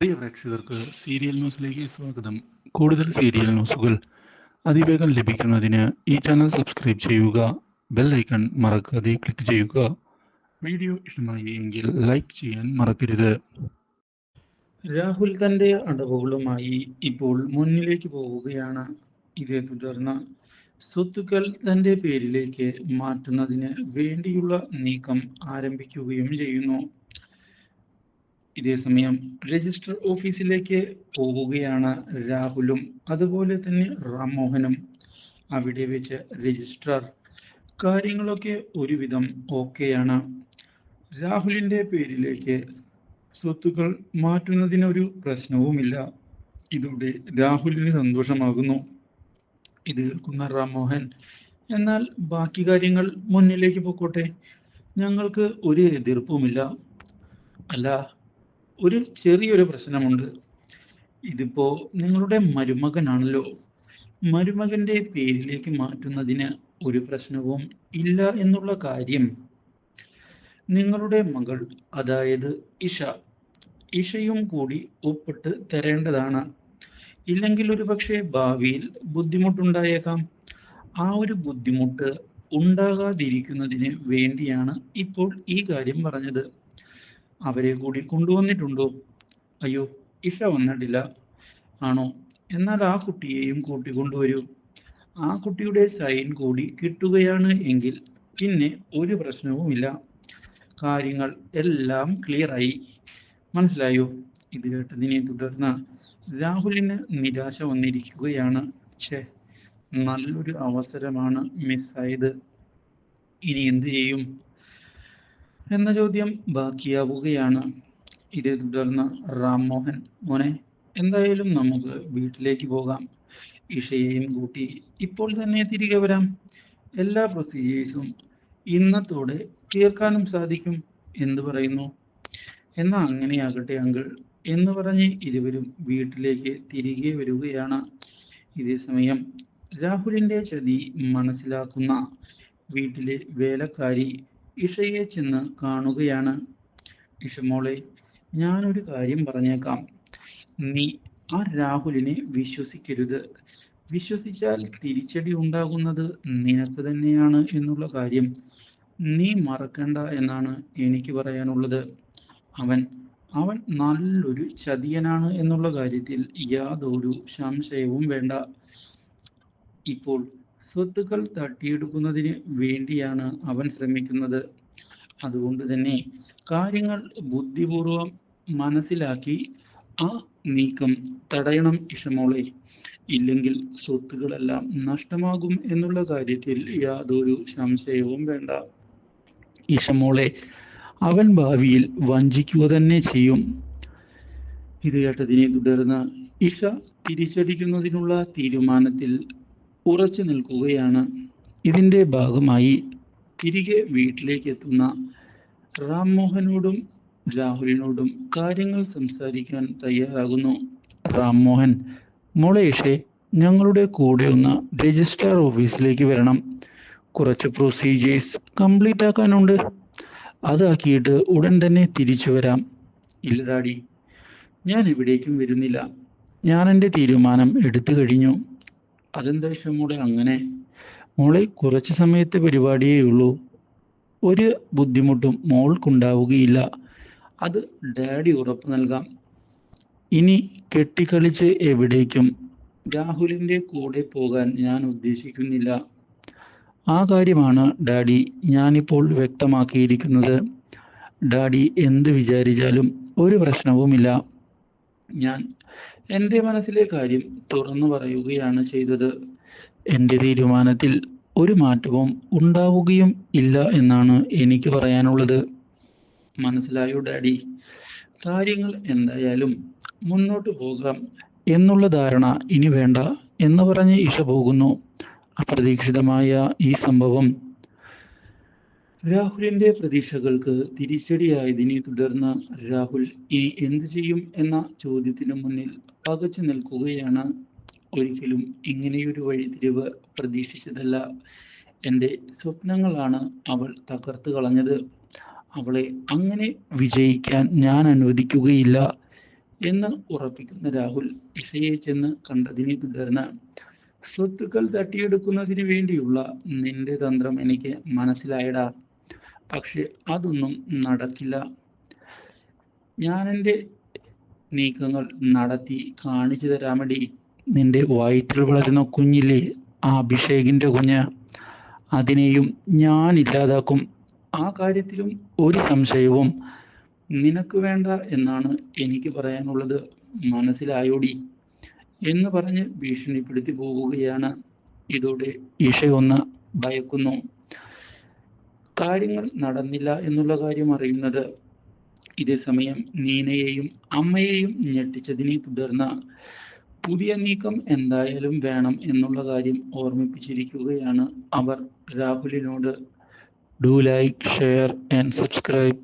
പ്രിയ പ്രേക്ഷകർക്ക് സീരിയൽ ന്യൂസിലേക്ക് സ്വാഗതം. കൂടുതൽ സീരിയൽ ന്യൂസുകൾ അതിവേഗം ലഭിക്കുന്നതിന് ഈ ചാനൽ സബ്സ്ക്രൈബ് ചെയ്യുക. ബെൽ ഐക്കൺ മറക്കാതെ ക്ലിക്ക് ചെയ്യുക. വീഡിയോ ഇഷ്ടമായി എങ്കിൽ ലൈക്ക് ചെയ്യാൻ മറക്കരുത്. രാഹുൽ തന്റെ അടവുകളുമായി ഇപ്പോൾ മുന്നിലേക്ക് പോവുകയാണ്. ഇതേ തുടർന്ന് സ്വത്തുക്കൾ തന്റെ പേരിലേക്ക് മാറ്റുന്നതിന് വേണ്ടിയുള്ള നീക്കം ആരംഭിക്കുകയും ചെയ്യുന്നു. ഇതേസമയം രജിസ്റ്റർ ഓഫീസിലേക്ക് പോവുകയാണ് രാഹുലും അതുപോലെ തന്നെ റാംമോഹനും. അവിടെ വെച്ച് രജിസ്ട്രാർ കാര്യങ്ങളൊക്കെ ഒരുവിധം ഓക്കെയാണ്. രാഹുലിന്റെ പേരിലേക്ക് സ്വത്തുക്കൾ മാറ്റുന്നതിനൊരു പ്രശ്നവുമില്ല. ഇതോടെ രാഹുലിന് സന്തോഷമാകുന്നു. ഇത് കേൾക്കുന്ന റാംമോഹൻ, എന്നാൽ ബാക്കി കാര്യങ്ങൾ മുന്നിലേക്ക് പോയിക്കോട്ടെ, ഞങ്ങൾക്ക് ഒരു എതിർപ്പുമില്ല. അല്ല, ഒരു ചെറിയൊരു പ്രശ്നമുണ്ട്. ഇതിപ്പോ നിങ്ങളുടെ മരുമകനാണല്ലോ. മരുമകന്റെ പേരിലേക്ക് മാറ്റുന്നതിന് ഒരു പ്രശ്നവും ഇല്ല എന്നുള്ള കാര്യം നിങ്ങളുടെ മകൾ, അതായത് ഇഷയും കൂടി ഒപ്പിട്ട് തരേണ്ടതാണ്. ഇല്ലെങ്കിൽ ഒരു പക്ഷേ ഭാവിയിൽ ബുദ്ധിമുട്ടുണ്ടായേക്കാം. ആ ഒരു ബുദ്ധിമുട്ട് ഉണ്ടാകാതിരിക്കുന്നതിന് വേണ്ടിയാണ് ഇപ്പോൾ ഈ കാര്യം പറഞ്ഞത്. അവരെ കൂടി കൊണ്ടുവന്നിട്ടുണ്ടോ? അയ്യോ, ഇഷ വന്നിട്ടില്ല. ആണോ? എന്നാൽ ആ കുട്ടിയെയും കൂട്ടിക്കൊണ്ടുവരൂ. ആ കുട്ടിയുടെ സൈൻ കൂടി കിട്ടുകയാണ് എങ്കിൽ പിന്നെ ഒരു പ്രശ്നവുമില്ല. കാര്യങ്ങൾ എല്ലാം ക്ലിയറായി. മനസ്സിലായോ? ഇത് കേട്ടതിനെ തുടർന്ന് രാഹുലിന് നിരാശ വന്നിരിക്കുകയാണ്. ഛേ, നല്ലൊരു അവസരമാണ് മിസ്സായത്. ഇനി എന്തു ചെയ്യും എന്ന ചോദ്യം ബാക്കിയാവുകയാണ്. ഇതേ തുടർന്ന് റാംമോഹൻ, മോനെ, എന്തായാലും നമുക്ക് വീട്ടിലേക്ക് പോകാം. ഇഷയെയും കൂട്ടി ഇപ്പോൾ തന്നെ തിരികെ വരാം. എല്ലാ പ്രൊസീജിയേഴ്സും ഇന്നത്തോടെ തീർക്കാനും സാധിക്കും. എന്തു പറയുന്നു? എന്നാ അങ്ങനെയാകട്ടെ അങ്കിൾ എന്ന് പറഞ്ഞ് ഇരുവരും വീട്ടിലേക്ക് തിരികെ വരികയാണ്. ഇതേ സമയം രാഹുലിന്റെ ചതി മനസ്സിലാക്കുന്ന വീട്ടിലെ വേലക്കാരി ഇഷയെ ചെന്ന് കാണുകയാണ്. ഇഷമോളെ, ഞാനൊരു കാര്യം പറഞ്ഞേക്കാം. നീ ആ രാഹുലിനെ വിശ്വസിക്കരുത്. വിശ്വസിച്ചാൽ തിരിച്ചടി ഉണ്ടാകുന്നത് നിനക്ക് തന്നെയാണ് എന്നുള്ള കാര്യം നീ മറക്കണ്ട എന്നാണ് എനിക്ക് പറയാനുള്ളത്. അവൻ അവൻ നല്ലൊരു ചതിയനാണ് എന്നുള്ള കാര്യത്തിൽ യാതൊരു സംശയവും വേണ്ട. ഇപ്പോൾ സ്വത്തുക്കൾ തട്ടിയെടുക്കുന്നതിന് വേണ്ടിയാണ് അവൻ ശ്രമിക്കുന്നത്. അതുകൊണ്ട് തന്നെ കാര്യങ്ങൾ ബുദ്ധിപൂർവം മനസ്സിലാക്കി ആ നീക്കം തടയണം ഇഷമോളെ. ഇല്ലെങ്കിൽ സ്വത്തുകളെല്ലാം നഷ്ടമാകും എന്നുള്ള കാര്യത്തിൽ യാതൊരു സംശയവും വേണ്ട. ഇഷമോളെ അവൻ ഭാവിയിൽ വഞ്ചിക്കുക തന്നെ ചെയ്യും. ഇത് കേട്ടതിനെ തുടർന്ന് ഇഷ തിരിച്ചടിക്കുന്നതിനുള്ള തീരുമാനത്തിൽ ഉറച്ചു നിൽക്കുകയാണ്. ഇതിന്റെ ഭാഗമായി തിരികെ വീട്ടിലേക്ക് എത്തുന്ന റാംമോഹനോടും രാഹുലിനോടും കാര്യങ്ങൾ സംസാരിക്കാൻ തയ്യാറാകുന്നു. റാംമോഹൻ, മോളെ ഇഷേ, ഞങ്ങളുടെ കൂടെ ഒന്ന് രജിസ്ട്രാർ ഓഫീസിലേക്ക് വരണം. കുറച്ച് പ്രൊസീജിയേഴ്സ് കംപ്ലീറ്റ് ആക്കാനുണ്ട്. അതാക്കിയിട്ട് ഉടൻ തന്നെ തിരിച്ചു വരാം. ഇല്ല ഡാഡി, ഞാൻ എവിടേക്കും വരുന്നില്ല. ഞാൻ എൻ്റെ തീരുമാനം എടുത്തു കഴിഞ്ഞു. അതെന്താ ഇഷമോളെ അങ്ങനെ? മോളെ, കുറച്ച് സമയത്തെ പരിപാടിയേ ഉള്ളൂ. ഒരു ബുദ്ധിമുട്ടും മോൾക്കുണ്ടാവുകയില്ല. അത് ഡാഡി ഉറപ്പ് നൽകാം. ഇനി കെട്ടിക്കളിച്ച് എവിടേക്കും രാഹുലിന്റെ കൂടെ പോകാൻ ഞാൻ ഉദ്ദേശിക്കുന്നില്ല. ആ കാര്യമാണ് ഡാഡി ഞാനിപ്പോൾ വ്യക്തമാക്കിയിരിക്കുന്നത്. ഡാഡി എന്ത് വിചാരിച്ചാലും ഒരു പ്രശ്നവുമില്ല. ഞാൻ എൻ്റെ മനസ്സിലെ കാര്യം തുറന്നു പറയുകയാണ് ചെയ്തത്. എൻ്റെ തീരുമാനത്തിൽ ഒരു മാറ്റവും ഉണ്ടാവുകയും ഇല്ല എന്നാണ് എനിക്ക് പറയാനുള്ളത്. മനസ്സിലായോ ഡാഡി? കാര്യങ്ങൾ എന്തായാലും മുന്നോട്ട് പോകാം എന്നുള്ള ധാരണ ഇനി വേണ്ട എന്ന് പറഞ്ഞ് ഇഷ പോകുന്നു. അപ്രതീക്ഷിതമായ ഈ സംഭവം രാഹുലിന്റെ പ്രതീക്ഷകൾക്ക് തിരിച്ചടിയായതിനെ തുടർന്ന് രാഹുൽ ഇനി എന്തു ചെയ്യും എന്ന ചോദ്യത്തിന് മുന്നിൽ പകച്ചു നിൽക്കുകയാണ്. ഒരിക്കലും ഇങ്ങനെയൊരു വഴിത്തിരിവ് പ്രതീക്ഷിച്ചതല്ല. എൻ്റെ സ്വപ്നങ്ങളാണ് അവൾ തകർത്ത് കളഞ്ഞത്. അവളെ അങ്ങനെ വിജയിക്കാൻ ഞാൻ അനുവദിക്കുകയില്ല എന്ന് ഉറപ്പിക്കുന്ന രാഹുൽ ഇഷയെ ചെന്ന് കണ്ടതിനെ തുടർന്ന് സ്വത്തുക്കൾ തട്ടിയെടുക്കുന്നതിന് വേണ്ടിയുള്ള നിന്റെ തന്ത്രം എനിക്ക് മനസ്സിലായടാ. പക്ഷെ അതൊന്നും നടക്കില്ല. ഞാൻ എൻ്റെ നീക്കങ്ങൾ നടത്തി കാണിച്ചു തരാമടി. നിന്റെ വയറ്റിൽ വളരുന്ന കുഞ്ഞില്ലേ, ആ അഭിഷേകിന്റെ കുഞ്ഞ്, അതിനെയും ഞാൻ ഇല്ലാതാക്കും. ആ കാര്യത്തിലും ഒരു സംശയവും നിനക്ക് വേണ്ട എന്നാണ് എനിക്ക് പറയാനുള്ളത്. മനസ്സിലായോടി എന്ന് പറഞ്ഞ് ഭീഷണിപ്പെടുത്തി പോവുകയാണ്. ഇതോടെ ഇഷയൊന്ന് ഭയക്കുന്നു. കാര്യങ്ങൾ നടന്നില്ല എന്നുള്ള കാര്യം അറിയുന്നത്. ഇതേ സമയം നീനയെയും അമ്മയെയും ഞെട്ടിച്ചതിനെ തുടർന്ന് പുതിയ നീക്കം എന്തായാലും വേണം എന്നുള്ള കാര്യം ഓർമ്മിപ്പിച്ചിരിക്കുകയാണ് അവർ രാഹുലിനോട്. Do like, share and subscribe.